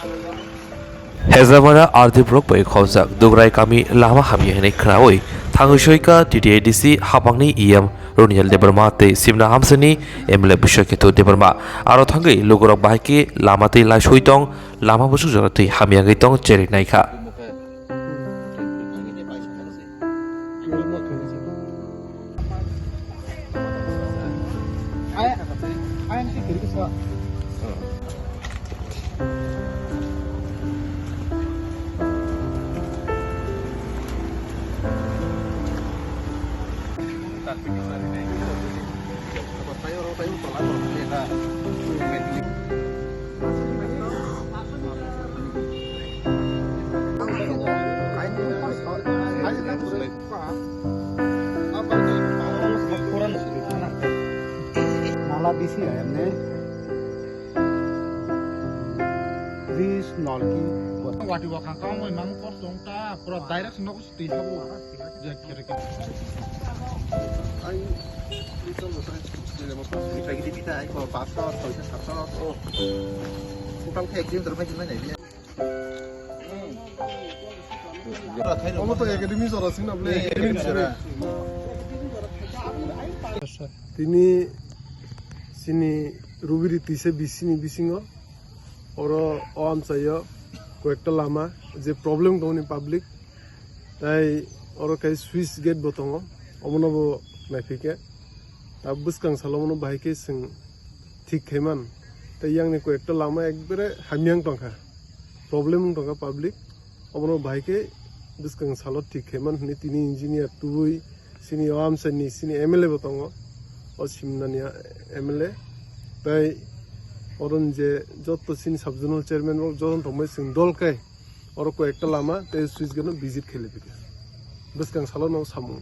Hezamana Ardibrok by Khozak, Dugrai Kami Lama Hami Krawai, Tangusoika, TDADC, Habangni Iam, Runial Debermate, Simna Hamsani, Emile Bushaketo Deberma, Arotangi, Lugorok Baiki, Lamate La Shuitong, Lama Busuzati, Hamiagitong, Jerry Naika. Nala bisi ya ne ris nolki wati wakang kau mau mang kosong ta pro direct nok sti habu je kira kira ai itu motor de motor ini pagi kita ai kalau pastor kalau itu pastor oh bukan kayak gini terus macam mana dia kamu tuh academy zora sih na boleh academy zora ini sini rubiri tise bisini bisingo oro om saya কয়েকটা লামা যে problem কোনি public তাই oro kai Swiss gate botongo omonobo naifike tabuskang salomono bahike sing ঠিক হেমান তাই yang কয়েকটা লামা একবারে হামিয়াং টংকা প্রবলেম টংকা public omono bahike buskang salot ঠিক হেমান নি তিনি ইঞ্জিনিয়ার তুই sini om sani sini MLA botongo o simnania MLA তাই ওরন যে যত সিন সাবজোনাল চেয়ারম্যান যখন তোমায় সিং দলকাই ওর কয়েকটা লামা তে সুইচ গেন ভিজিট খেলে পিকে বেশ কাং সালো নাও সামুং